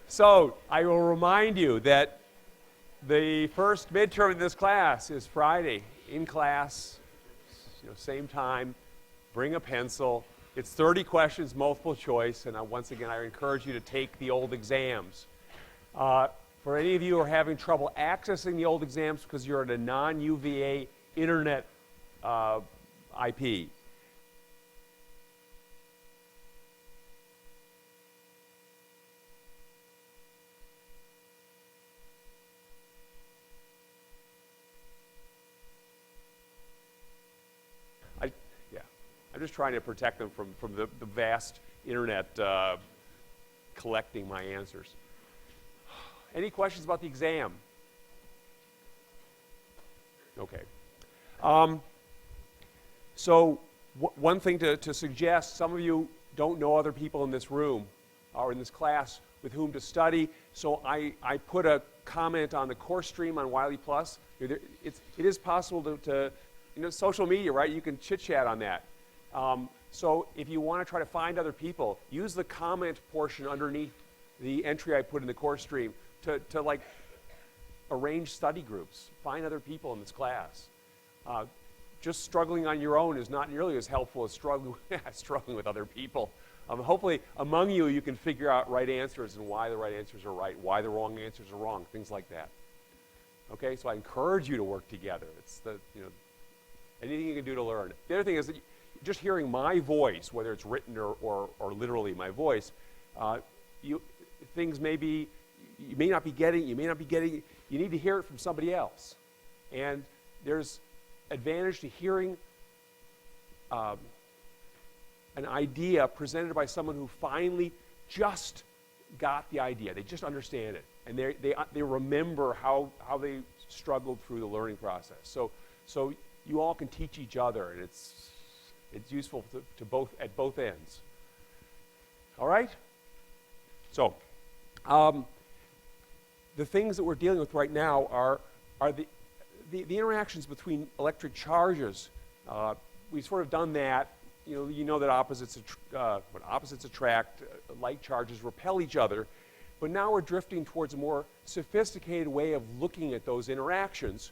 So I will remind you that the first midterm in this class is Friday, in class, same time, bring a pencil. It's 30 questions, multiple choice, and once again, I encourage you to take the old exams. For any of you who are having trouble accessing the old exams because you're at a non-UVA internet IP, I'm just trying to protect them from the vast internet collecting my answers. Any questions about the exam? Okay. So one thing to suggest, some of you don't know other people in this room or in this class with whom to study, so I put a comment on the course stream on Wiley Plus. It is possible to social media, right? You can chit-chat on that. So if you want to try to find other people, use the comment portion underneath the entry I put in the course stream to like arrange study groups, find other people in this class. Just struggling on your own is not nearly as helpful as struggling with other people. Hopefully among you, you can figure out right answers and why the right answers are right, why the wrong answers are wrong, things like that. Okay, so I encourage you to work together. It's anything you can do to learn. The other thing is that just hearing my voice, whether it's written or literally my voice, things you may not be getting, you need to hear it from somebody else. And there's advantage to hearing an idea presented by someone who finally just got the idea. They just understand it. And they remember how they struggled through the learning process. So you all can teach each other, and it's useful to both at both ends. All right? So, the things that we're dealing with right now are the interactions between electric charges. We've sort of done that. You know that when opposites attract, like charges repel each other. But now we're drifting towards a more sophisticated way of looking at those interactions.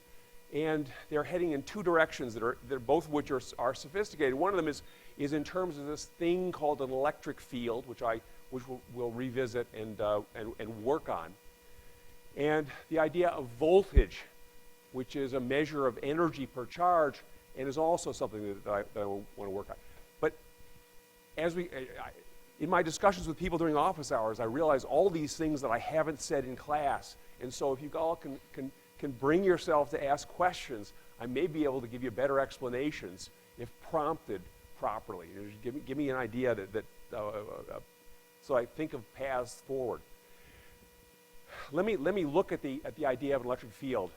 And they're heading in two directions that are both of which are sophisticated. One of them is in terms of this thing called an electric field, which we'll revisit and work on. And the idea of voltage, which is a measure of energy per charge, and is also something that I want to work on. But in my discussions with people during office hours, I realize all these things that I haven't said in class. And so if you all can bring yourself to ask questions, I may be able to give you better explanations if prompted properly. Give me an idea so I think of paths forward. Let me look at the idea of an electric field.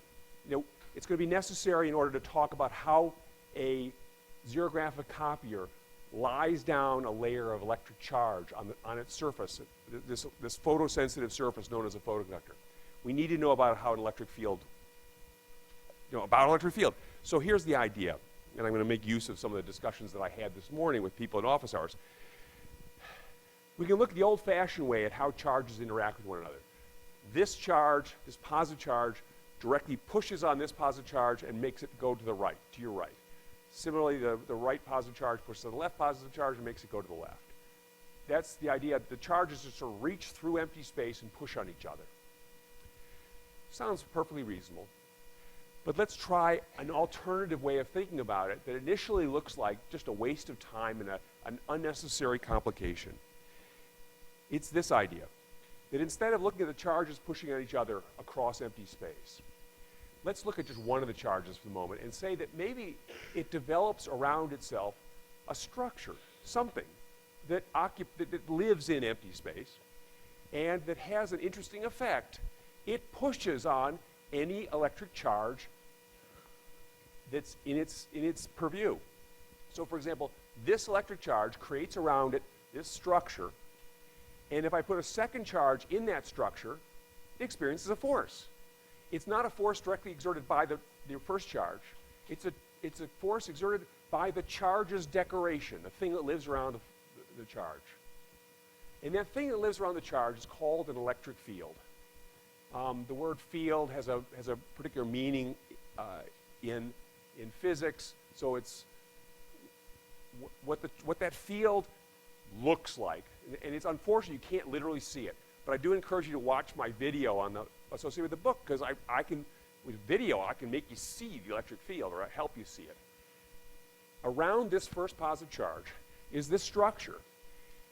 It's going to be necessary in order to talk about how a xerographic copier lies down a layer of electric charge on its surface, this photosensitive surface known as a photoconductor. We need to know about how an electric field, So here's the idea, and I'm going to make use of some of the discussions that I had this morning with people in office hours. We can look the old-fashioned way at how charges interact with one another. This charge, this positive charge, directly pushes on this positive charge and makes it go to the right, to your right. Similarly, the right positive charge pushes on the left positive charge and makes it go to the left. That's the idea. The charges just sort of reach through empty space and push on each other. Sounds perfectly reasonable. But let's try an alternative way of thinking about it that initially looks like just a waste of time and an unnecessary complication. It's this idea, that instead of looking at the charges pushing on each other across empty space, let's look at just one of the charges for the moment and say that maybe it develops around itself a structure, something that lives in empty space and that has an interesting effect. It pushes on any electric charge that's in its purview. So for example, this electric charge creates around it this structure, and if I put a second charge in that structure, it experiences a force. It's not a force directly exerted by the first charge. It's a force exerted by the charge's decoration, the thing that lives around the charge. And that thing that lives around the charge is called an electric field. The word field has a particular meaning in physics, so it's what that field looks like. And it's unfortunate you can't literally see it, but I do encourage you to watch my video associated with the book, because I can, with video, I can make you see the electric field, or help you see it. Around this first positive charge is this structure,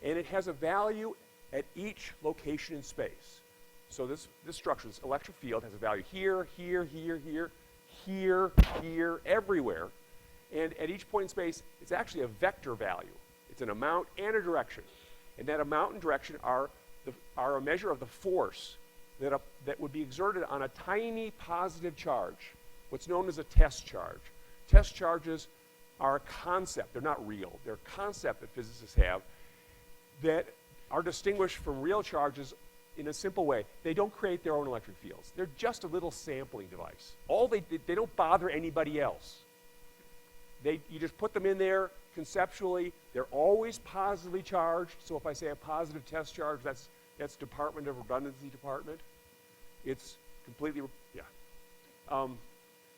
and it has a value at each location in space. So this structure, this electric field, has a value here, here, here, here, here, here, everywhere. And at each point in space, it's actually a vector value. It's an amount and a direction. And that amount and direction are a measure of the force that would be exerted on a tiny positive charge, what's known as a test charge. Test charges are a concept. They're not real. They're a concept that physicists have that are distinguished from real charges in a simple way. They don't create their own electric fields. They're just a little sampling device. They don't bother anybody else. You just put them in there conceptually. They're always positively charged. So if I say a positive test charge, that's Department of Redundancy Department. It's completely,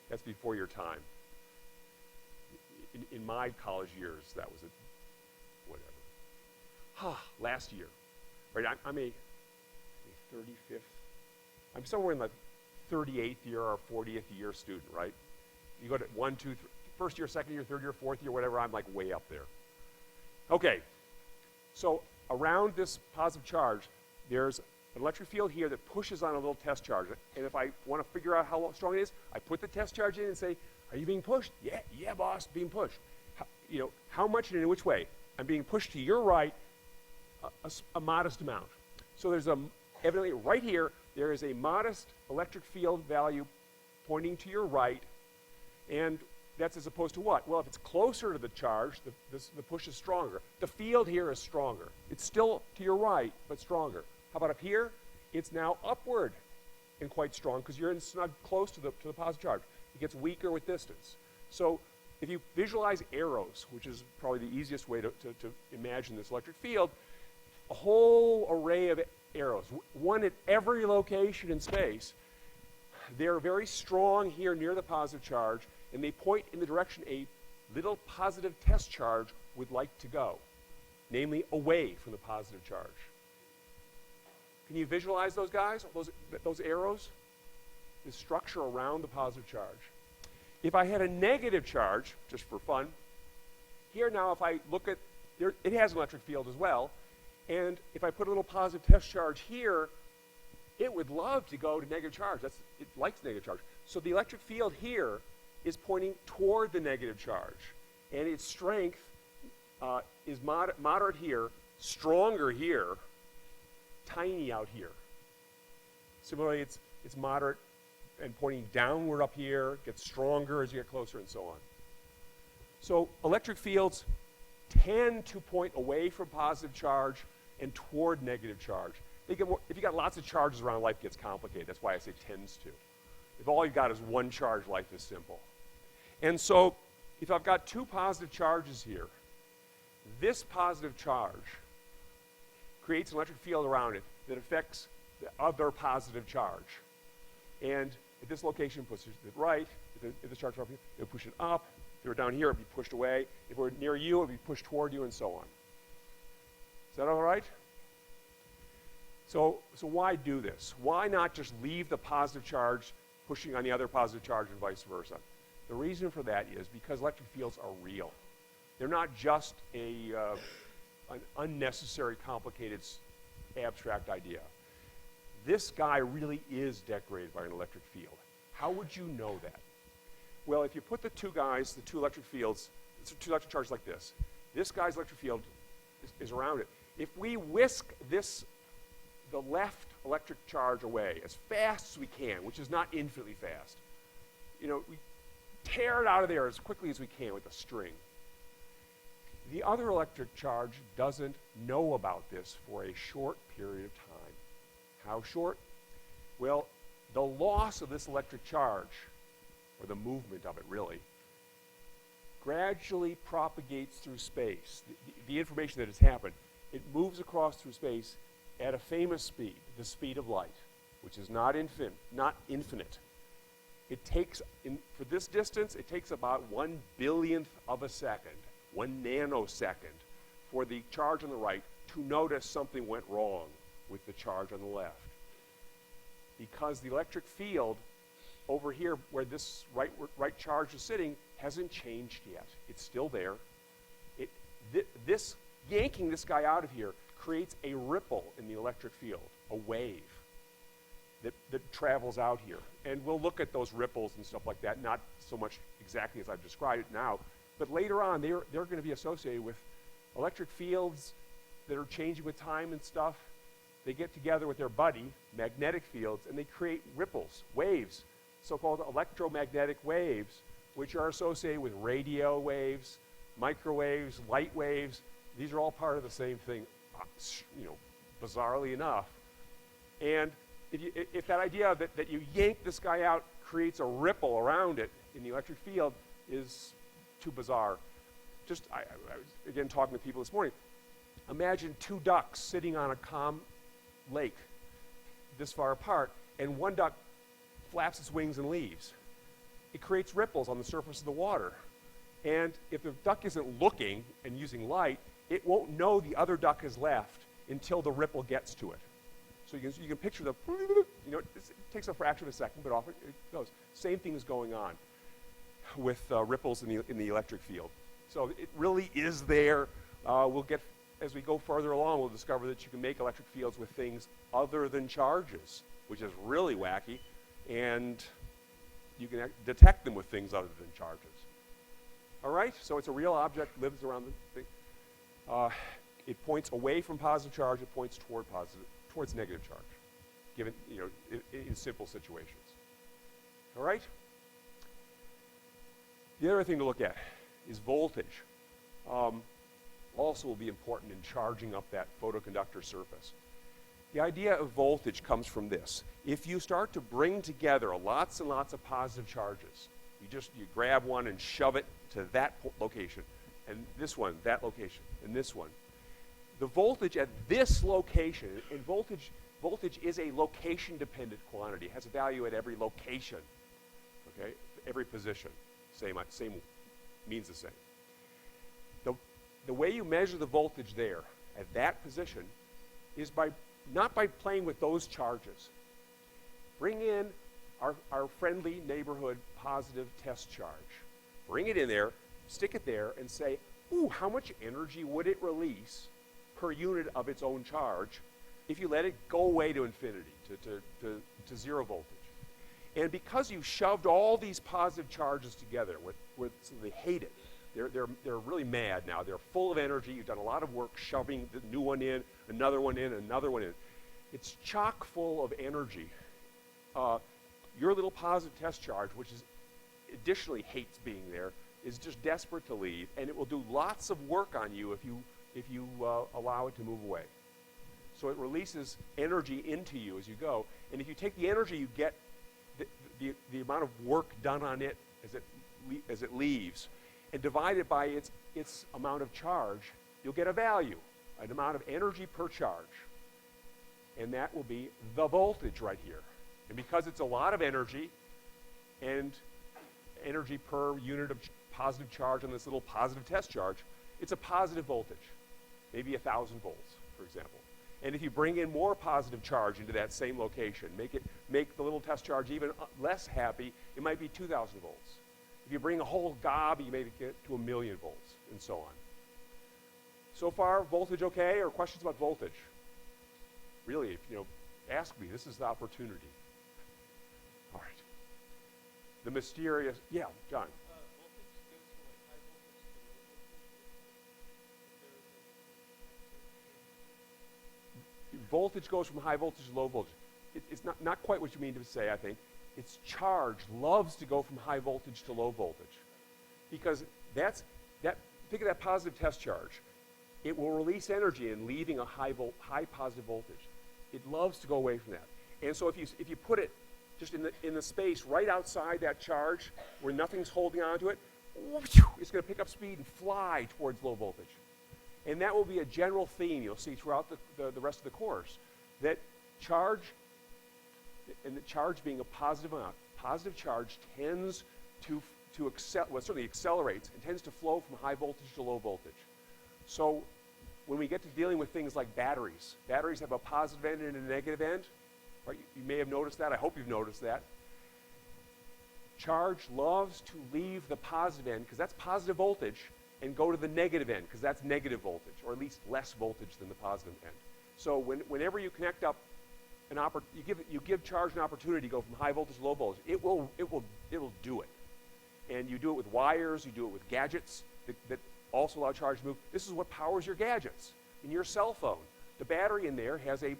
that's before your time. In my college years, that was whatever. Last year, right? I'm a 35th. I'm somewhere in the 38th year or 40th year student, right? You go to 1, 2, 3, first year, second year, third year, fourth year, whatever. I'm like way up there. Okay, so around this positive charge, there's an electric field here that pushes on a little test charge. And if I want to figure out how strong it is, I put the test charge in and say, are you being pushed? Yeah, boss, being pushed. How much and in which way? I'm being pushed to your right a modest amount. So there's evidently right here, there is a modest electric field value pointing to your right, and that's as opposed to what? Well, if it's closer to the charge, the push is stronger. The field here is stronger. It's still to your right, but stronger. How about up here? It's now upward and quite strong because you're snug close to the positive charge. It gets weaker with distance. So if you visualize arrows, which is probably the easiest way to imagine this electric field, a whole array of arrows, one at every location in space. They're very strong here near the positive charge, and they point in the direction a little positive test charge would like to go, namely away from the positive charge. Can you visualize those guys, those arrows? The structure around the positive charge. If I had a negative charge, just for fun, here now if I look at, it has an electric field as well, and if I put a little positive test charge here, it would love to go to negative charge. It likes negative charge. So the electric field here is pointing toward the negative charge, and its strength is moderate here, stronger here, tiny out here. Similarly, it's moderate and pointing downward up here, gets stronger as you get closer, and so on. So electric fields tend to point away from positive charge and toward negative charge. If you got lots of charges around, life gets complicated. That's why I say tends to. If all you've got is one charge, life is simple. And so if I've got two positive charges here, this positive charge creates an electric field around it that affects the other positive charge. And at this location, it pushes it right. If this charge were up here, it would push it up. If it were down here, it would be pushed away. If it were near you, it would be pushed toward you, and so on. Is that all right? So why do this? Why not just leave the positive charge pushing on the other positive charge and vice versa? The reason for that is because electric fields are real. They're not just an unnecessary, complicated, abstract idea. This guy really is decorated by an electric field. How would you know that? Well, if you put the two electric fields, two electric charges like this guy's electric field is around it. If we whisk the left electric charge away as fast as we can, which is not infinitely fast, we tear it out of there as quickly as we can with a string. The other electric charge doesn't know about this for a short period of time. How short? Well, the loss of this electric charge, or the movement of it really, gradually propagates through space. The information that has happened it moves across through space at a famous speed, the speed of light, which is not infinite. It takes, for this distance, it takes about 1/billionth of a second, 1 nanosecond, for the charge on the right to notice something went wrong with the charge on the left. Because the electric field over here where this right charge is sitting hasn't changed yet. It's still there. Yanking this guy out of here creates a ripple in the electric field, a wave that travels out here. And we'll look at those ripples and stuff like that, not so much exactly as I've described it now, but later on they're going to be associated with electric fields that are changing with time and stuff. They get together with their buddy, magnetic fields, and they create ripples, waves, so-called electromagnetic waves, which are associated with radio waves, microwaves, light waves. These are all part of the same thing, bizarrely enough. And if that idea that you yank this guy out creates a ripple around it in the electric field is too bizarre. I was, again, talking to people this morning. Imagine 2 ducks sitting on a calm lake this far apart, and one duck flaps its wings and leaves. It creates ripples on the surface of the water. And if the duck isn't looking and using light, it won't know the other duck has left until the ripple gets to it. So you can picture it takes a fraction of a second, but off it goes. Same thing is going on with ripples in the electric field. So it really is there. As we go further along, we'll discover that you can make electric fields with things other than charges, which is really wacky, and you can detect them with things other than charges. All right, so it's a real object, lives around the thing. It points away from positive charge, it points towards negative charge, given, in simple situations. All right? The other thing to look at is voltage. Also will be important in charging up that photoconductor surface. The idea of voltage comes from this. If you start to bring together lots and lots of positive charges, you grab one and shove it to that location, and this one, that location, and this one. The voltage at this location, and voltage is a location-dependent quantity. It has a value at every location, okay? Every position, same means the same. The way you measure the voltage there at that position is not by playing with those charges. Bring in our friendly neighborhood positive test charge. Bring it in there, stick it there, and say, ooh, how much energy would it release per unit of its own charge if you let it go away to infinity, to 0 voltage? And because you shoved all these positive charges together, so they hate it. They're really mad now. They're full of energy. You've done a lot of work shoving the new one in, another one in, another one in. It's chock full of energy. Your little positive test charge, which is additionally hates being there, is just desperate to leave, and it will do lots of work on you if you allow it to move away. So it releases energy into you as you go, and if you take the energy you get, the amount of work done on it as it leaves, and divide it by its amount of charge, you'll get a value, an amount of energy per charge. And that will be the voltage right here. And because it's a lot of energy, and energy per unit of positive charge on this little positive test charge, it's a positive voltage, maybe 1,000 volts, for example. And if you bring in more positive charge into that same location, make the little test charge even less happy, it might be 2,000 volts. If you bring a whole gob, you may get to 1,000,000 volts, and so on. So far, voltage okay, or questions about voltage? Really, if ask me, this is the opportunity. All right. The mysterious, yeah, John. Voltage goes from high voltage to low voltage. It's not quite what you mean to say, I think. Its charge loves to go from high voltage to low voltage, because think of that positive test charge. It will release energy in leaving a high positive voltage. It loves to go away from that. And so if you put it just in the space right outside that charge where nothing's holding on to it, it's going to pick up speed and fly towards low voltage. And that will be a general theme you'll see throughout the rest of the course, that charge, and the charge being a positive amount, positive charge tends to certainly accelerates and tends to flow from high voltage to low voltage. So when we get to dealing with things like batteries have a positive end and a negative end. Right? You may have noticed that. I hope you've noticed that. Charge loves to leave the positive end, because that's positive voltage, and go to the negative end, because that's negative voltage, or at least less voltage than the positive end. So whenever you connect up you give charge an opportunity to go from high voltage to low voltage, it will do it. And you do it with wires, you do it with gadgets that also allow charge to move. This is what powers your gadgets. In your cell phone, the battery in there has a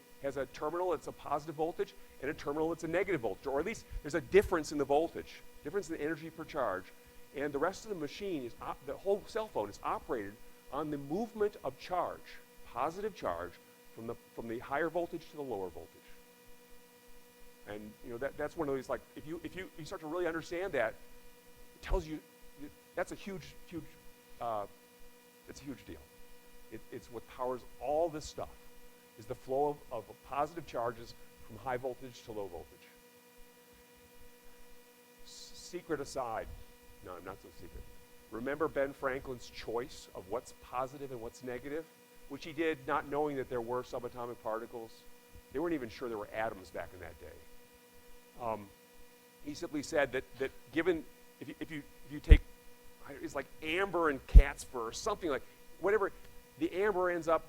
terminal that's a positive voltage and a terminal that's a negative voltage, or at least there's a difference in the voltage, difference in the energy per charge. And the rest of the machine the whole cell phone is operated on the movement of charge, positive charge, from the higher voltage to the lower voltage. And that's one of these, like, if you start to really understand that, it tells you that's a huge deal. It's what powers all this stuff, is the flow of positive charges from high voltage to low voltage. Secret aside, no, not so secret. Remember Ben Franklin's choice of what's positive and what's negative, which he did not knowing that there were subatomic particles. They weren't even sure there were atoms back in that day. He simply said that given, if you take, it's like amber and cat's fur, or something like, whatever, the amber ends up,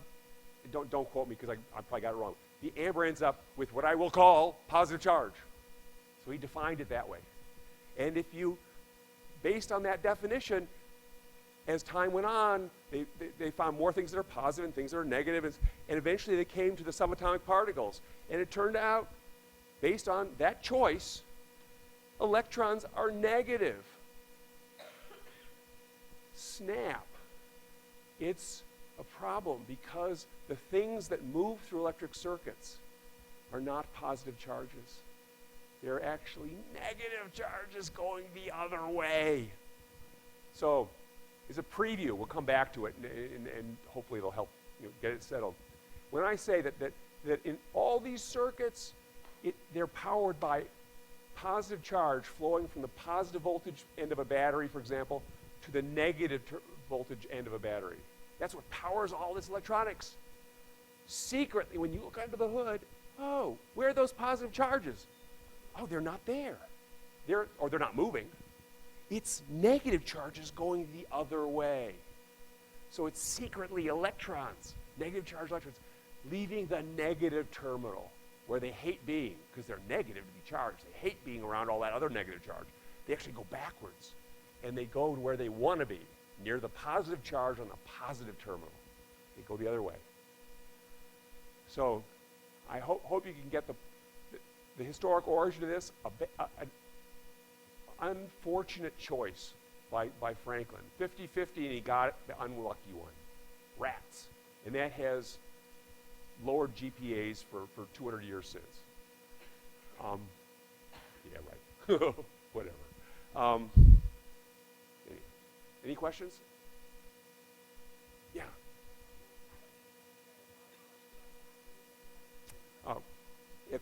don't quote me because I probably got it wrong. The amber ends up with what I will call positive charge. So he defined it that way. And if you, based on that definition, as time went on, they found more things that are positive and things that are negative, and eventually they came to the subatomic particles. And it turned out, based on that choice, electrons are negative. Snap. It's a problem because the things that move through electric circuits are not positive charges. They're actually negative charges going the other way. So, as a preview, we'll come back to it, and hopefully it'll help get it settled. When I say that in all these circuits, they're powered by positive charge flowing from the positive voltage end of a battery, for example, to the negative voltage end of a battery. That's what powers all this electronics. Secretly, when you look under the hood, oh, where are those positive charges? Oh, they're not there. They're not moving. It's negative charges going the other way. So it's secretly electrons, negative charge electrons, leaving the negative terminal, where they hate being, because they're negative to be charged. They hate being around all that other negative charge. They actually go backwards, and they go to where they want to be, near the positive charge on the positive terminal. They go the other way. So I hope you can get the historic origin of this, an unfortunate choice by Franklin. 50-50, and he got the unlucky one, rats. And that has lowered GPAs for 200 years since. Yeah, right. Whatever. Any questions? Yeah.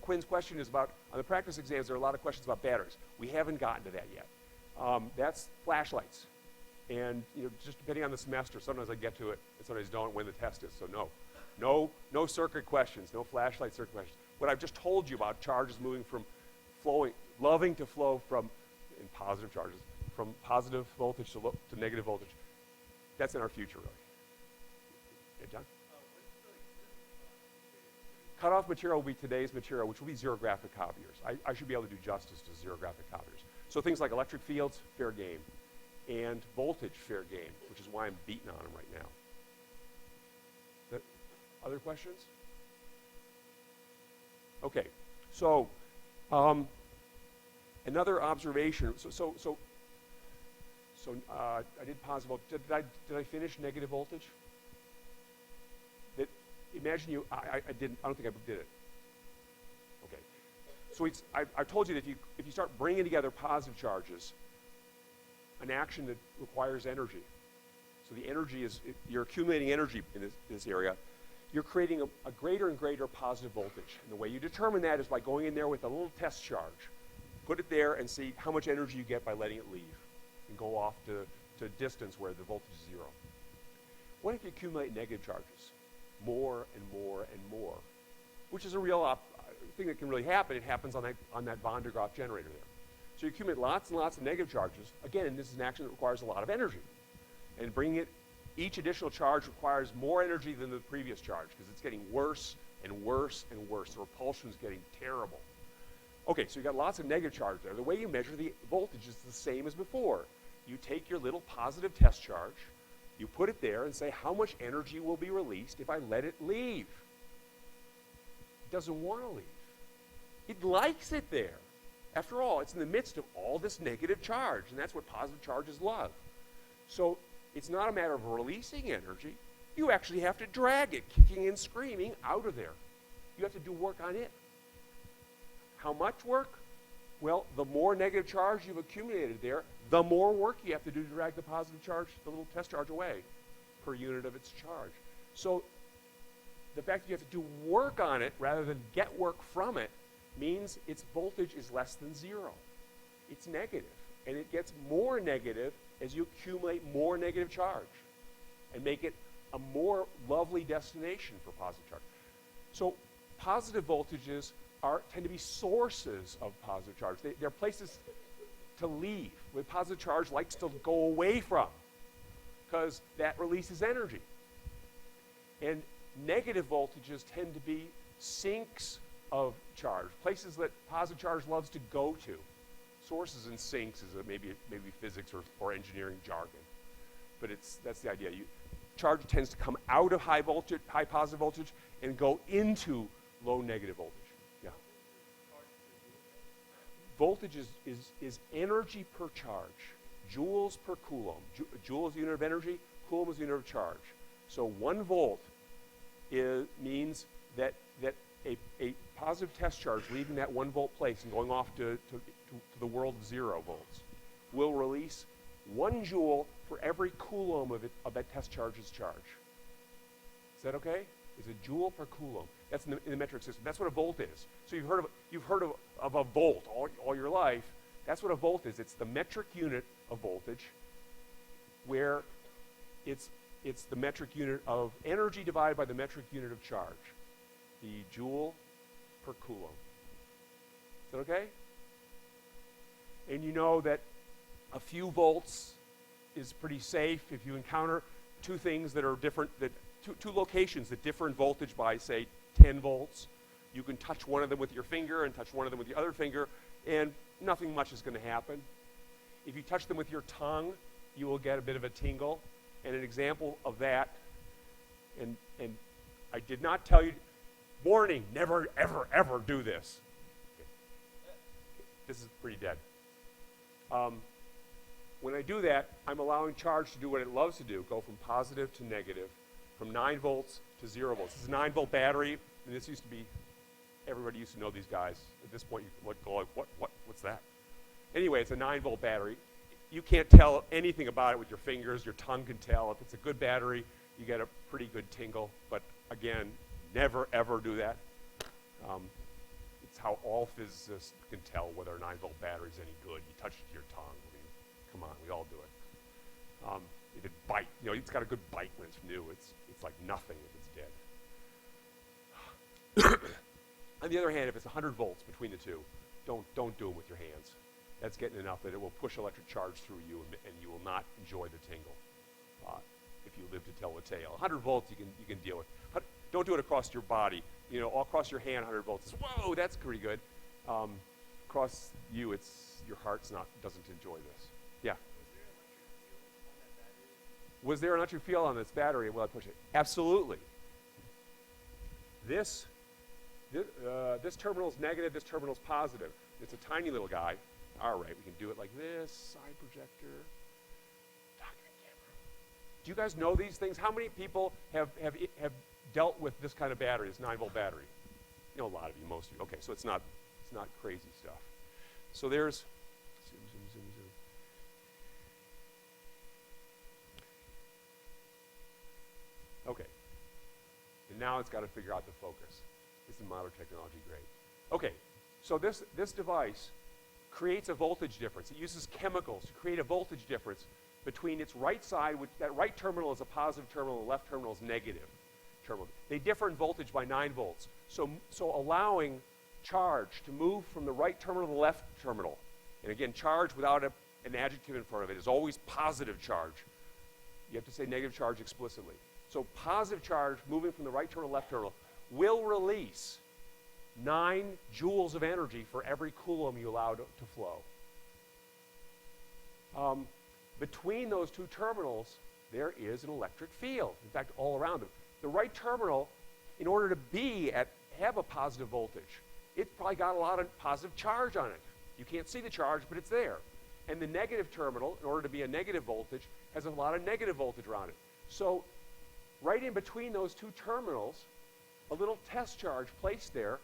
Quinn's question is about, on the practice exams, there are a lot of questions about batteries. We haven't gotten to that yet. That's flashlights. And just depending on the semester, sometimes I get to it, and sometimes don't when the test is, so no circuit questions, no flashlight circuit questions. What I've just told you about charges moving from loving to flow from, in positive charges, from positive voltage to negative voltage, that's in our future, really. Yeah, John? Cutoff material will be today's material, which will be zero-graphic copiers. I should be able to do justice to zero-graphic copiers. So things like electric fields, fair game, and voltage, fair game, which is why I'm beating on them right now. Other questions? Okay, so another observation. So I did positive. Did I finish negative voltage? Imagine I didn't. I don't think I did it. Okay, so I told you that if you start bringing together positive charges, an action that requires energy. So the energy is, you're accumulating energy in this area. You're creating a greater and greater positive voltage. And the way you determine that is by going in there with a little test charge. Put it there and see how much energy you get by letting it leave and go off to a distance where the voltage is 0. What if you accumulate negative charges? More and more and more, which is a real thing that can really happen. It happens on that von der Graaf generator there. So you accumulate lots and lots of negative charges. Again, this is an action that requires a lot of energy. And bringing it, each additional charge requires more energy than the previous charge because it's getting worse and worse and worse. The repulsion is getting terrible. Okay, so you got lots of negative charge there. The way you measure the voltage is the same as before. You take your little positive test charge, you put it there and say how much energy will be released if I let it leave. It doesn't want to leave. It likes it there. After all, it's in the midst of all this negative charge, and that's what positive charges love. So it's not a matter of releasing energy. You actually have to drag it, kicking and screaming, out of there. You have to do work on it. How much work? Well, the more negative charge you've accumulated there, the more work you have to do to drag the positive charge, the little test charge away per unit of its charge. So the fact that you have to do work on it rather than get work from it means its voltage is less than 0. It's negative, and it gets more negative as you accumulate more negative charge and make it a more lovely destination for positive charge. So positive voltages tend to be sources of positive charge. They're places to leave, where positive charge likes to go away from, because that releases energy. And negative voltages tend to be sinks of charge, places that positive charge loves to go to. Sources and sinks is maybe physics or engineering jargon, but that's the idea. Charge tends to come out of high positive voltage and go into low negative voltage. Yeah. Voltage is energy per charge, joules per coulomb. Joule is the unit of energy, coulomb is the unit of charge. So 1 volt means that a positive test charge leaving that 1 volt place and going off to the world of 0 volts will release 1 joule for every coulomb of that test charge's charge. Is that okay? It's a joule per coulomb. That's in the metric system. That's what a volt is. So you've heard of a volt all your life. That's what a volt is. It's the metric unit of voltage, where it's the metric unit of energy divided by the metric unit of charge. The joule per coulomb. Is that okay? And you know that a few volts is pretty safe if you encounter two things that are different, two locations that differ in voltage by, say, 10 volts. You can touch one of them with your finger and touch one of them with the other finger, and nothing much is going to happen. If you touch them with your tongue, you will get a bit of a tingle. And an example of that, and I did not tell you, warning, never, ever, ever do this. This is pretty dead. When I do that, I'm allowing charge to do what it loves to do, go from positive to negative, from 9 volts to 0 volts. This is a 9-volt battery, and this used to be, everybody used to know these guys. At this point, you go like, what's that? Anyway, it's a 9-volt battery. You can't tell anything about it with your fingers. Your tongue can tell. If it's a good battery, you get a pretty good tingle. But again, never, ever do that. It's how all physicists can tell whether a 9-volt battery is any good. You touch it to your tongue. I mean, come on, we all do it. If it bite, it's got a good bite when it's new. It's like nothing if it's dead. On the other hand, if it's 100 volts between the two, don't do them with your hands. That's getting enough that it will push electric charge through you, and you will not enjoy the tingle if you live to tell the tale. 100 volts you can deal with. But don't do it across your body. All across your hand, 100 volts is, whoa, that's pretty good. Across you, your heart's doesn't enjoy this. Yeah. Was there an electric field on this battery while I push it? Absolutely. This terminal is negative, this terminal is positive. It's a tiny little guy. All right, we can do it like this, side projector, document camera. Do you guys know these things? How many people have dealt with this kind of battery, this 9-volt battery? A lot of you, most of you. Okay, so it's not crazy stuff. So there's, zoom. And now it's got to figure out the focus. Isn't modern technology great? Okay, so this device creates a voltage difference. It uses chemicals to create a voltage difference between its right side, which that right terminal is a positive terminal, and the left terminal is negative terminal. They differ in voltage by 9 volts. So allowing charge to move from the right terminal to the left terminal, and again, charge without an adjective in front of it is always positive charge. You have to say negative charge explicitly. So positive charge moving from the right terminal to the left terminal will release 9 joules of energy for every coulomb you allow to flow. Between those two terminals, there is an electric field. In fact, all around them. The right terminal, in order to have a positive voltage, it's probably got a lot of positive charge on it. You can't see the charge, but it's there. And the negative terminal, in order to be a negative voltage, has a lot of negative voltage around it. So right in between those two terminals, a little test charge placed there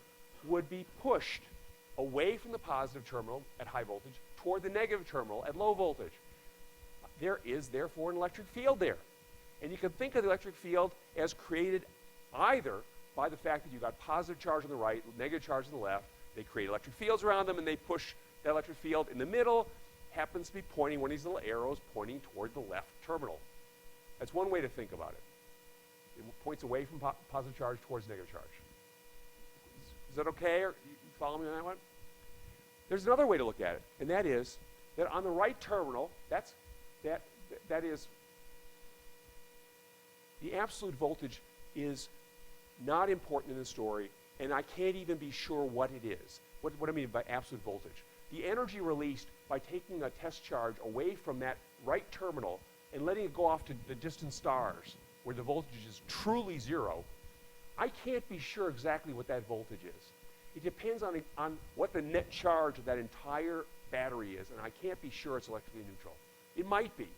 would be pushed away from the positive terminal at high voltage toward the negative terminal at low voltage. There is therefore an electric field there. And you can think of the electric field as created either by the fact that you've got positive charge on the right, negative charge on the left. They create electric fields around them, and they push that electric field in the middle, happens to be pointing one of these little arrows pointing toward the left terminal. That's one way to think about it. It points away from positive charge towards negative charge. Is that okay? Or you follow me on that one? There's another way to look at it, and that is that on the right terminal, that is the absolute voltage is not important in the story, and I can't even be sure what it is. What I mean by absolute voltage. The energy released by taking a test charge away from that right terminal and letting it go off to the distant stars, where the voltage is truly zero, I can't be sure exactly what that voltage is. It depends on what the net charge of that entire battery is, and I can't be sure it's electrically neutral. It might be.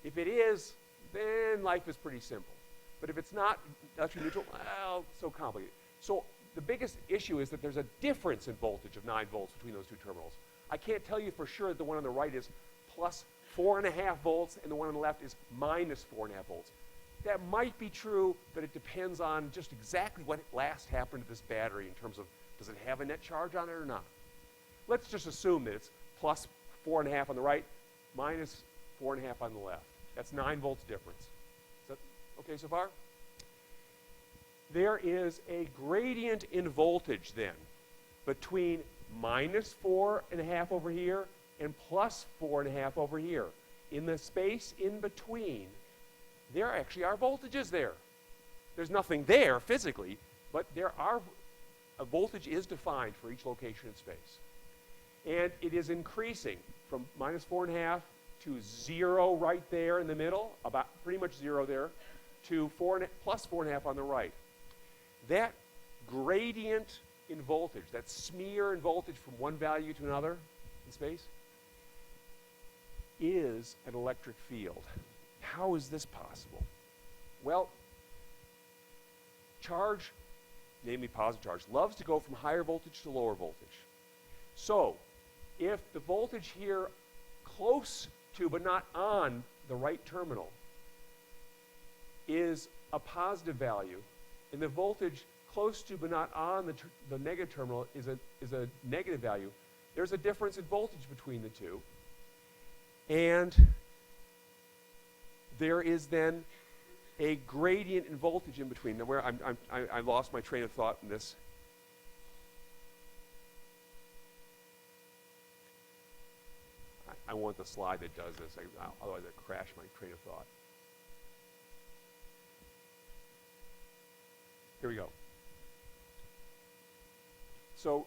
If it is, then life is pretty simple. But if it's not electrically neutral, well, so complicated. So the biggest issue is that there's a difference in voltage of 9 volts between those two terminals. I can't tell you for sure that the one on the right is plus 4.5 volts and the one on the left is minus 4.5 volts. That might be true, but it depends on just exactly what last happened to this battery in terms of does it have a net charge on it or not. Let's just assume that it's plus 4.5 on the right, minus 4.5 on the left. That's 9 volts difference. Is that okay so far? There is a gradient in voltage then between minus 4.5 over here and plus 4.5 over here. In the space in between, there actually are voltages there. There's nothing there physically, but a voltage is defined for each location in space. And it is increasing from minus 4.5 to 0 right there in the middle, about pretty much 0 there, to plus 4.5 on the right. That gradient in voltage, that smear in voltage from one value to another in space, is an electric field. How is this possible? Well, charge, namely positive charge, loves to go from higher voltage to lower voltage. So, if the voltage here close to but not on the right terminal is a positive value, and the voltage close to but not on the negative terminal is a negative value, there's a difference in voltage between the two. And there is then a gradient in voltage in between. Now, where I lost my train of thought in this. I want the slide that does this, otherwise I crash my train of thought. Here we go. So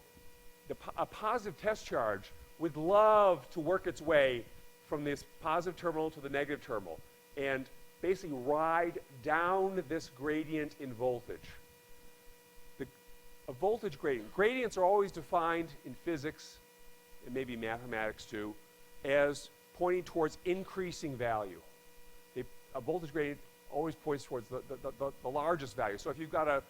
a positive test charge would love to work its way from this positive terminal to the negative terminal and basically ride down this gradient in voltage. A voltage gradient. Gradients are always defined in physics, and maybe mathematics too, as pointing towards increasing value. A voltage gradient always points towards the largest value. So if you've got I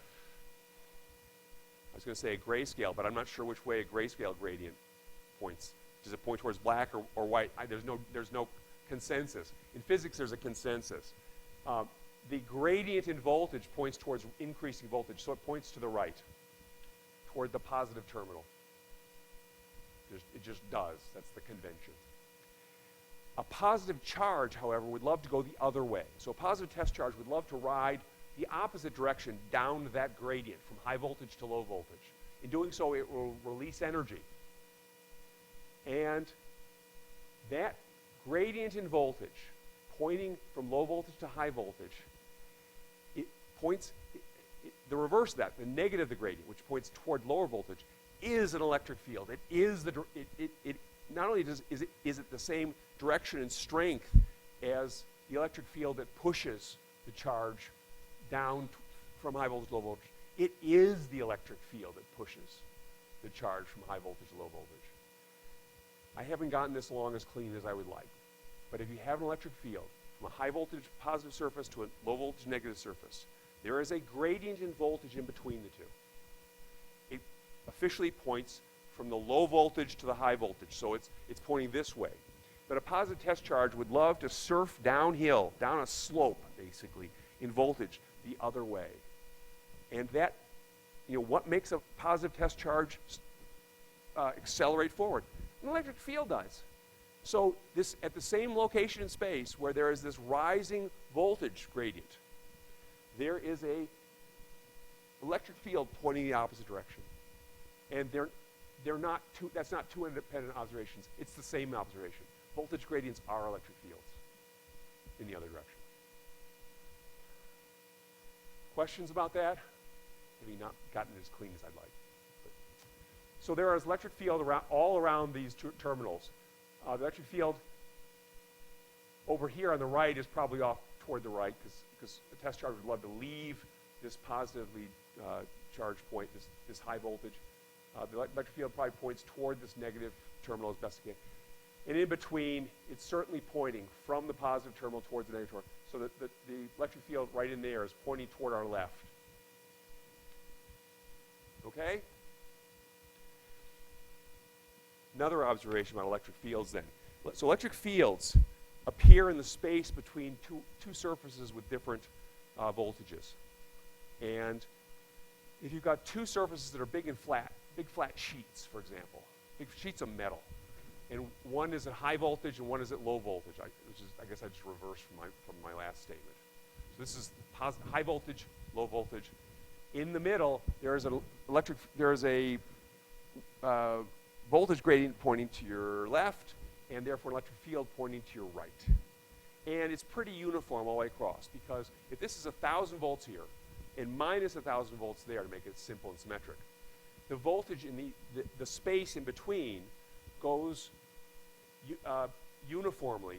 was going to say a grayscale, but I'm not sure which way a grayscale gradient points. Does it point towards black or white? There's no consensus. In physics, there's a consensus. the gradient in voltage points towards increasing voltage, so it points to the right, toward the positive terminal. It just does. That's the convention. A positive charge, however, would love to go the other way. So a positive test charge would love to ride the opposite direction down that gradient from high voltage to low voltage. In doing so, it will release energy. And that gradient in voltage, pointing from low voltage to high voltage, it points, the reverse of that, the negative of the gradient, which points toward lower voltage, is an electric field. It is not only is it the same direction and strength as the electric field that pushes the charge down from high voltage to low voltage, it is the electric field that pushes the charge from high voltage to low voltage. I haven't gotten this along as clean as I would like, but if you have an electric field from a high voltage positive surface to a low voltage negative surface, there is a gradient in voltage in between the two. It officially points from the low voltage to the high voltage, so it's pointing this way. But a positive test charge would love to surf downhill, down a slope, basically, in voltage the other way. And that, what makes a positive test charge accelerate forward? An electric field does. So this, at the same location in space where there is this rising voltage gradient, there is a electric field pointing the opposite direction. And that's not two independent observations. It's the same observation. Voltage gradients are electric fields in the other direction. Questions about that? Maybe not gotten as clean as I'd like. So there is electric field all around these terminals. The electric field over here on the right is probably off toward the right because the test charge would love to leave this positively charged point, this high voltage. The electric field probably points toward this negative terminal as best it can. And in between, it's certainly pointing from the positive terminal towards the negative terminal. So that the electric field right in there is pointing toward our left. Okay? Another observation about electric fields then. So electric fields appear in the space between two surfaces with different voltages. And if you've got two surfaces that are big flat sheets, for example, big sheets of metal, and one is at high voltage and one is at low voltage, I guess I just reversed from my last statement. So this is high voltage, low voltage. In the middle, there is a voltage gradient pointing to your left, and therefore an electric field pointing to your right. And it's pretty uniform all the way across, because if this is 1,000 volts here and minus 1,000 volts there to make it simple and symmetric, the voltage in the space in between goes uniformly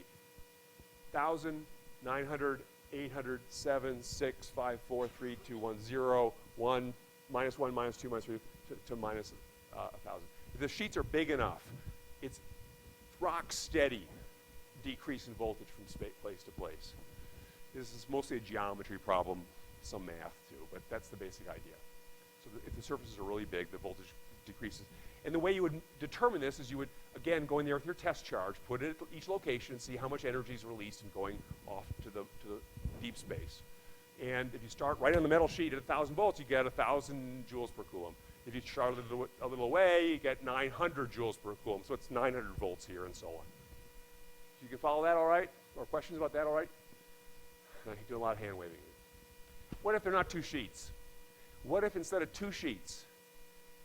1,000, 900, 800, 7, 6, 5, 4, 3, 2, 1, 0, 1, minus 1, minus 2, minus 3, to minus 1,000. If the sheets are big enough, it's rock steady decrease in voltage from place to place. This is mostly a geometry problem, some math too, but that's the basic idea. So if the surfaces are really big, the voltage decreases. And the way you would determine this is you would, again, go in there with your test charge, put it at each location and see how much energy is released and going off to the deep space. And if you start right on the metal sheet at 1,000 volts, you get 1,000 joules per coulomb. If you start a little away, you get 900 joules per coulomb. So it's 900 volts here and so on. You can follow that all right? Or questions about that all right? I can do a lot of hand waving. What if they're not two sheets? What if instead of two sheets,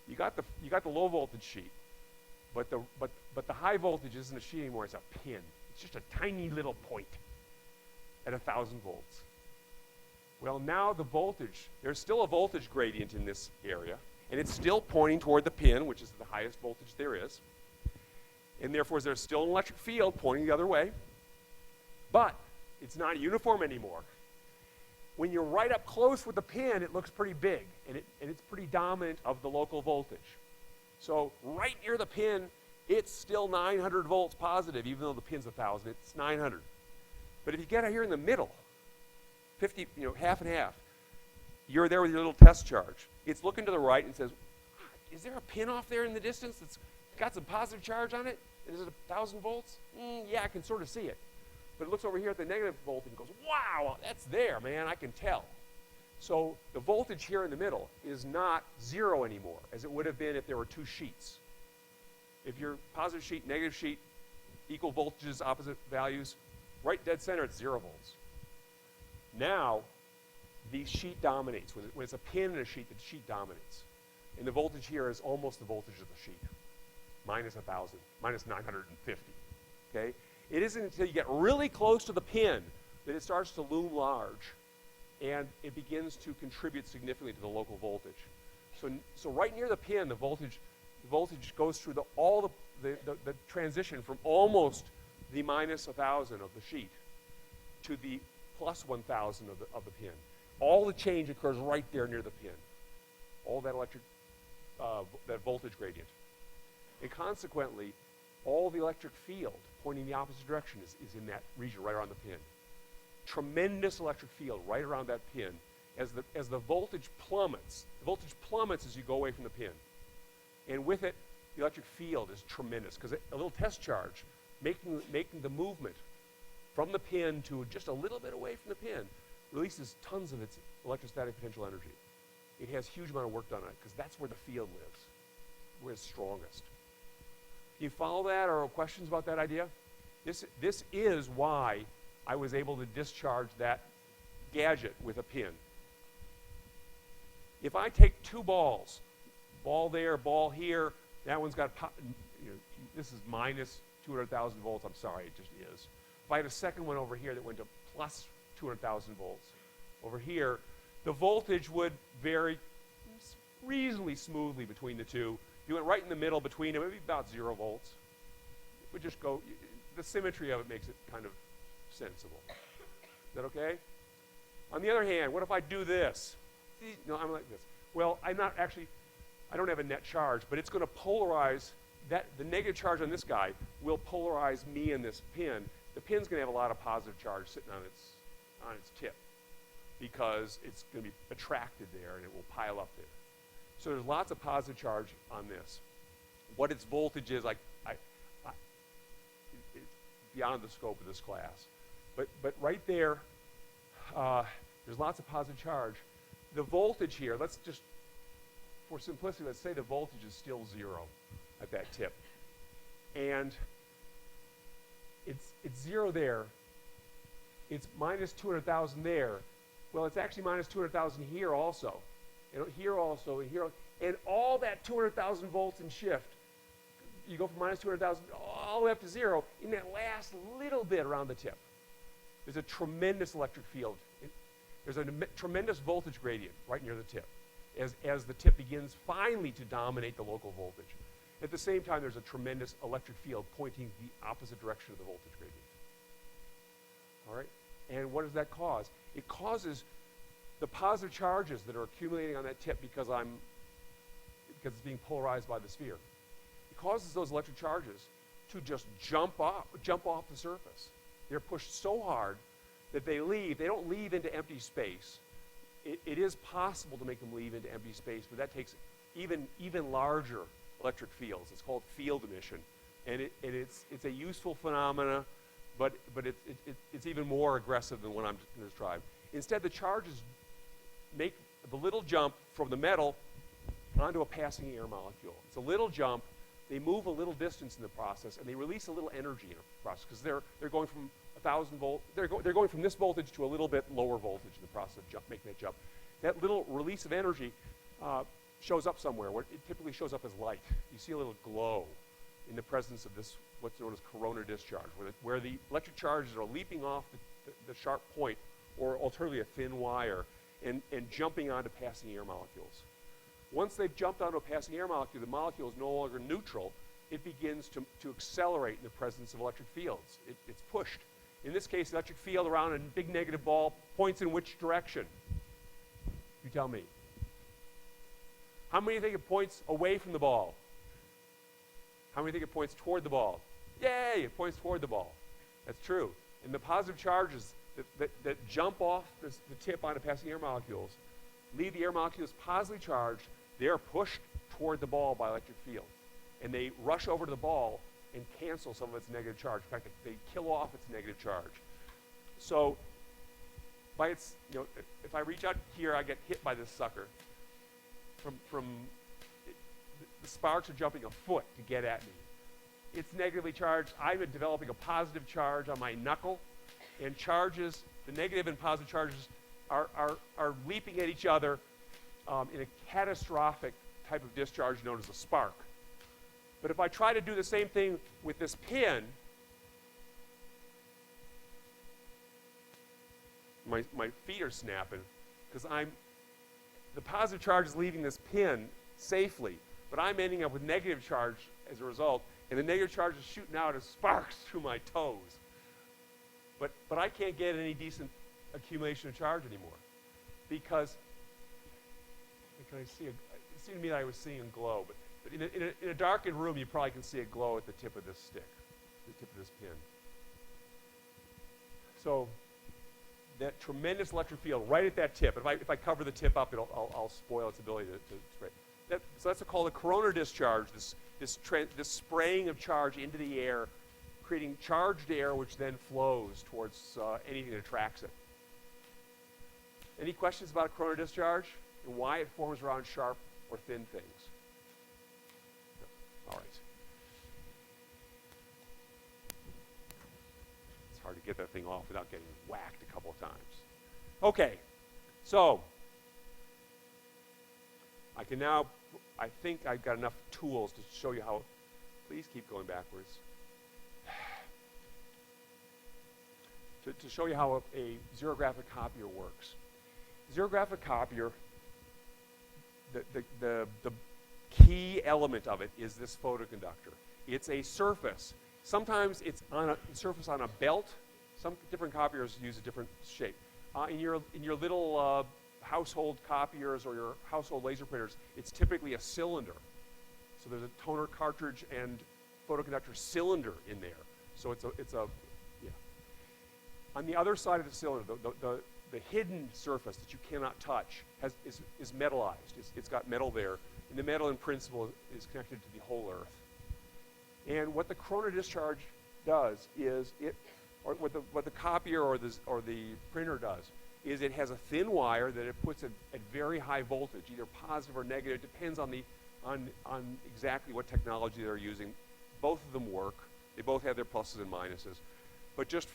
you got the low voltage sheet, but the high voltage isn't a sheet anymore, it's a pin. It's just a tiny little point at 1,000 volts. Well, now the voltage, there's still a voltage gradient in this area, and it's still pointing toward the pin, which is the highest voltage there is. And therefore, there's still an electric field pointing the other way, but it's not uniform anymore. When you're right up close with the pin, it looks pretty big, and it's pretty dominant of the local voltage. So right near the pin, it's still 900 volts positive, even though the pin's 1,000, it's 900. But if you get out here in the middle, 50, half and half, you're there with your little test charge. It's looking to the right and says, is there a pin off there in the distance that's got some positive charge on it? Is it 1,000 volts? Yeah, I can sort of see it. but it looks over here at the negative voltage and goes, wow, that's there, man, I can tell. So the voltage here in the middle is not 0 anymore, as it would have been if there were two sheets. If your positive sheet, negative sheet, equal voltages, opposite values, right dead center, it's 0 volts. Now, the sheet dominates. When it's a pin in a sheet, the sheet dominates. And the voltage here is almost the voltage of the sheet, minus 1,000, minus 950, okay? It isn't until you get really close to the pin that it starts to loom large, and it begins to contribute significantly to the local voltage. So right near the pin, the voltage goes through all the transition from almost the minus 1,000 of the sheet to the plus 1,000 of the pin. All the change occurs right there near the pin. All that that voltage gradient. And consequently, all the electric field pointing the opposite direction is in that region right around the pin. Tremendous electric field right around that pin as the voltage plummets. The voltage plummets as you go away from the pin. And with it, the electric field is tremendous because a little test charge making the movement from the pin to just a little bit away from the pin releases tons of its electrostatic potential energy. It has huge amount of work done on it because that's where the field lives, where it's strongest. Can you follow that, or questions about that idea? This is why I was able to discharge that gadget with a pin. If I take two balls, ball there, ball here, that one's got, this is minus 200,000 volts. I'm sorry, it just is. If I had a second one over here that went to plus 200,000 volts, over here, the voltage would vary reasonably smoothly between the two. If you went right in the middle between them, it would be about 0 volts. It would just go, the symmetry of it makes it kind of sensible. Is that okay? On the other hand, what if I do this? No, I'm like this. Well, I don't have a net charge, but it's going to polarize, the negative charge on this guy will polarize me and this pin. The pin's going to have a lot of positive charge sitting on its tip because it's going to be attracted there and it will pile up there. So there's lots of positive charge on this. What its voltage is, it's beyond the scope of this class. But right there, there's lots of positive charge. The voltage here, let's just, for simplicity, let's say the voltage is still 0 at that tip. And it's 0 there. It's minus 200,000 there. Well, it's actually minus 200,000 here also. And here also, and here. And all that 200,000 volts in shift, you go from minus 200,000 all the way up to 0 in that last little bit around the tip. There's a tremendous electric field. There's a tremendous voltage gradient right near the tip as the tip begins finally to dominate the local voltage. At the same time, there's a tremendous electric field pointing the opposite direction of the voltage gradient. All right? And what does that cause? It causes the positive charges that are accumulating on that tip because it's being polarized by the sphere. It causes those electric charges to just jump off the surface. They're pushed so hard that they don't leave into empty space. It is possible to make them leave into empty space, but that takes even larger electric fields. It's called field emission. And it's a useful phenomena, but it's even more aggressive than what I'm going to describe. Instead, the charges make the little jump from the metal onto a passing air molecule. It's a little jump. They move a little distance in the process, and they release a little energy in the process because they're going from 1,000 volt. They're going from this voltage to a little bit lower voltage in the process of making that jump. That little release of energy shows up somewhere. Where it typically shows up as light. You see a little glow in the presence of this, what's known as corona discharge, where the electric charges are leaping off the sharp point, or alternatively a thin wire, and jumping onto passing air molecules. Once they've jumped onto a passing air molecule, the molecule is no longer neutral. It begins to accelerate in the presence of electric fields. It's pushed. In this case, the electric field around a big negative ball points in which direction? You tell me. How many think it points away from the ball? How many think it points toward the ball? Yay, it points toward the ball. That's true. And the positive charges that jump off the tip onto passing air molecules leave the air molecules positively charged. They're pushed toward the ball by electric field. And they rush over to the ball and cancel some of its negative charge. In fact, they kill off its negative charge. So by its, if I reach out here, I get hit by this sucker. The sparks are jumping a foot to get at me. It's negatively charged. I'm developing a positive charge on my knuckle, and charges, the negative and positive charges are leaping at each other in a catastrophic type of discharge known as a spark. But if I try to do the same thing with this pin, my feet are snapping because the positive charge is leaving this pin safely, but I'm ending up with negative charge as a result, and the negative charge is shooting out as sparks through my toes. But I can't get any decent accumulation of charge anymore because it seemed to me that I was seeing a glow, but in a darkened room, you probably can see a glow at the tip of this stick, the tip of this pin. So that tremendous electric field right at that tip. If I cover the tip up, I'll spoil its ability to spray. So that's called a coronal discharge. This spraying of charge into the air, creating charged air, which then flows towards anything that attracts it. Any questions about a coronal discharge and why it forms around sharp or thin things? No. All right. It's hard to get that thing off without getting whacked a couple of times. Okay, so I think I've got enough tools to show you how, please keep going backwards, to show you how a zero-graphic copier works. Zero-graphic copier, the key element of it is this photoconductor. It's a surface. Sometimes it's on a surface on a belt. Some different copiers use a different shape. In your little household copiers or your household laser printers, it's typically a cylinder. So there's a toner cartridge and photoconductor cylinder in there. So it's a yeah. On the other side of the cylinder, the hidden surface that you cannot touch is metallized. It's got metal there, and the metal in principle is connected to the whole Earth. And what the coronal discharge does is what the copier or the printer does is it has a thin wire that it puts at very high voltage, either positive or negative. It depends on exactly what technology they're using. Both of them work. They both have their pluses and minuses. But just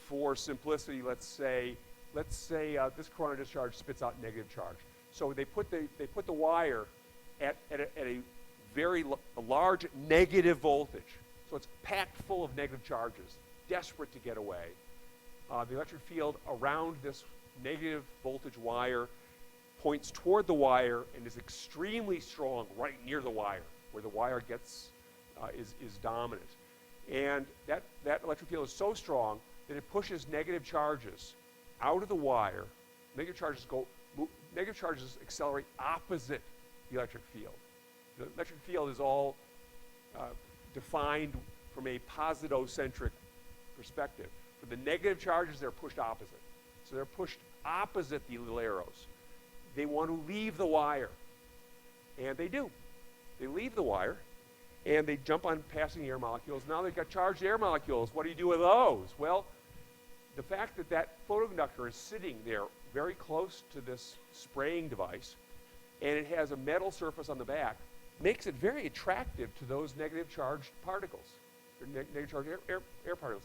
for simplicity, let's say this coronal discharge spits out negative charge. So they put the wire at a very large negative voltage. So it's packed full of negative charges, desperate to get away. The electric field around this negative voltage wire points toward the wire and is extremely strong right near the wire, where the wire is dominant. And that electric field is so strong that it pushes negative charges out of the wire. Negative charges accelerate opposite the electric field. The electric field is all defined from a positocentric perspective. For the negative charges, they're pushed opposite. So they're pushed opposite the little arrows. They want to leave the wire. And they do. They leave the wire, and they jump on passing air molecules. Now they've got charged air molecules. What do you do with those? Well, the fact that photoconductor is sitting there very close to this spraying device, and it has a metal surface on the back, makes it very attractive to those negative charged particles, or negative charged air particles.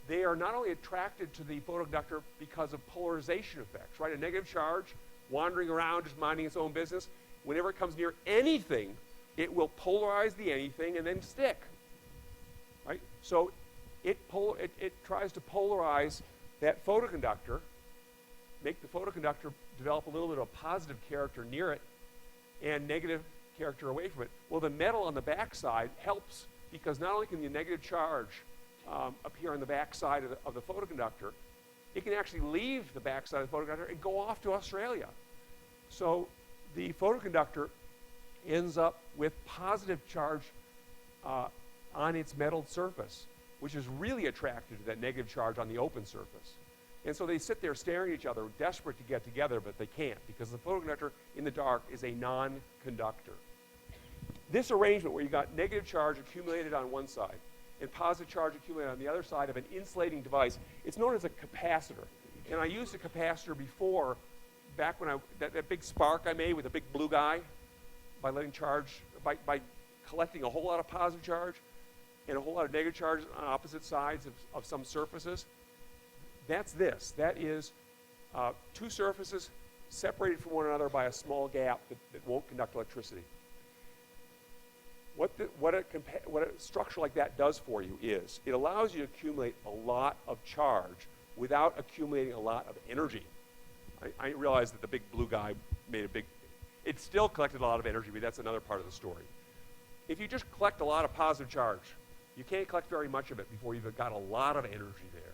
They are not only attracted to the photoconductor because of polarization effects, right? A negative charge wandering around just minding its own business, whenever it comes near anything, it will polarize the anything and then stick, right? So it tries to polarize that photoconductor, make the photoconductor develop a little bit of a positive character near it and negative character away from it. Well, the metal on the backside helps because not only can the negative charge appear on the backside of the photoconductor, it can actually leave the backside of the photoconductor and go off to Australia. So the photoconductor ends up with positive charge on its metal surface, which is really attracted to that negative charge on the open surface. And so they sit there staring at each other, desperate to get together, but they can't because the photoconductor in the dark is a non-conductor. This arrangement where you got negative charge accumulated on one side and positive charge accumulated on the other side of an insulating device. It's known as a capacitor. And I used a capacitor before, back when that big spark I made with a big blue guy, by collecting a whole lot of positive charge and a whole lot of negative charge on opposite sides of some surfaces. That's this. That is two surfaces separated from one another by a small gap that won't conduct electricity. What a structure like that does for you is it allows you to accumulate a lot of charge without accumulating a lot of energy. I realize that the big blue guy it still collected a lot of energy, but that's another part of the story. If you just collect a lot of positive charge, you can't collect very much of it before you've got a lot of energy there.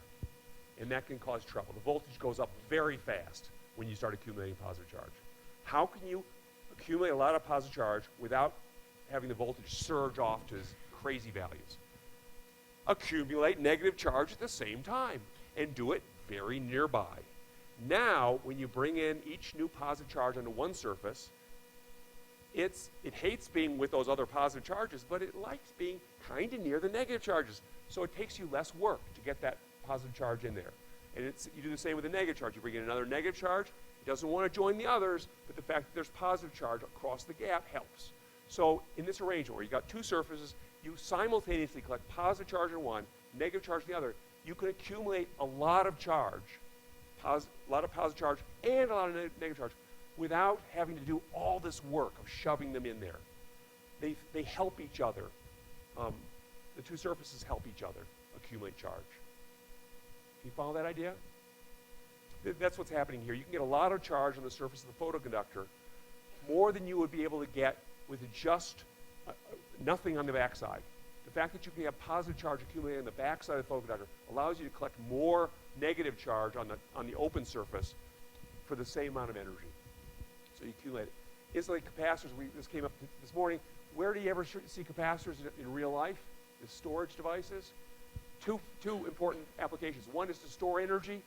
And that can cause trouble. The voltage goes up very fast when you start accumulating positive charge. How can you accumulate a lot of positive charge without having the voltage surge off to crazy values? Accumulate negative charge at the same time and do it very nearby. Now, when you bring in each new positive charge onto one surface, it hates being with those other positive charges, but it likes being kind of near the negative charges. So it takes you less work to get that positive charge in there. And you do the same with the negative charge. You bring in another negative charge. It doesn't want to join the others, but the fact that there's positive charge across the gap helps. So in this arrangement where you've got two surfaces, you simultaneously collect positive charge in one, negative charge in the other. You can accumulate a lot of charge, a lot of positive charge and a lot of negative charge without having to do all this work of shoving them in there. They help each other. The two surfaces help each other accumulate charge. Can you follow that idea? That's what's happening here. You can get a lot of charge on the surface of the photoconductor, more than you would be able to get with just nothing on the backside. The fact that you can have positive charge accumulated on the backside of the photoconductor allows you to collect more negative charge on the open surface for the same amount of energy. So you accumulate it. Insulated capacitors, this came up this morning. Where do you ever see capacitors in real life? The storage devices. Two important applications. One is to store energy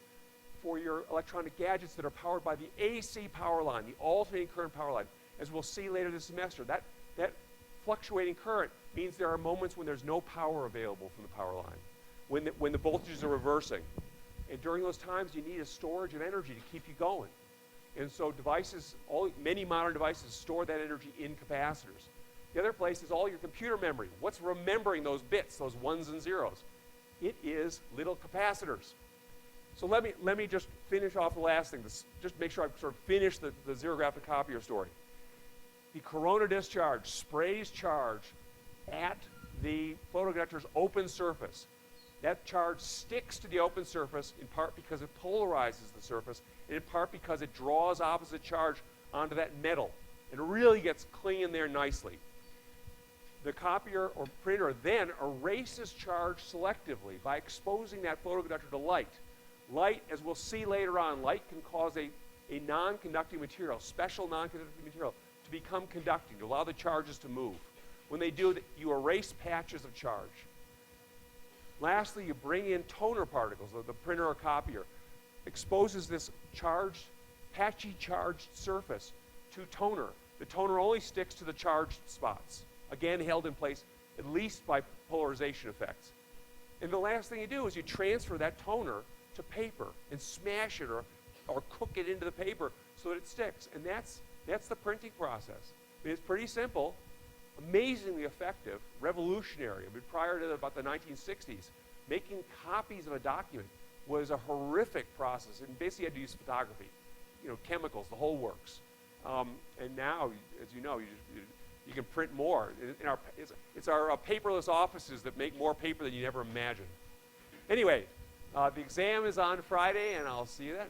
for your electronic gadgets that are powered by the AC power line, the alternating current power line. As we'll see later this semester, that fluctuating current means there are moments when there's no power available from the power line, when the voltages are reversing. And during those times, you need a storage of energy to keep you going. And so many modern devices store that energy in capacitors. The other place is all your computer memory. What's remembering those bits, those ones and zeros? It is little capacitors. So let me just finish off the last thing. Just make sure I sort of finish the zero graphic copier story. The corona discharge sprays charge at the photoconductor's open surface. That charge sticks to the open surface in part because it polarizes the surface, and in part because it draws opposite charge onto that metal and really gets clean there nicely. The copier or printer then erases charge selectively by exposing that photoconductor to light. Light, as we'll see later on, light can cause a non-conducting material, special non-conducting material, to become conducting, to allow the charges to move. When they do, you erase patches of charge. Lastly, you bring in toner particles. The printer or copier exposes this patchy charged surface to toner. The toner only sticks to the charged spots, again held in place at least by polarization effects. And the last thing you do is you transfer that toner to paper and smash it or cook it into the paper so that it sticks. And that's the printing process. I mean, it's pretty simple, amazingly effective, revolutionary. I mean, prior to about the 1960s, making copies of a document was a horrific process. And basically, you had to use photography, chemicals, the whole works. And now, as you know, you can print more. It's our paperless offices that make more paper than you ever imagined. Anyway, the exam is on Friday, and I'll see you then.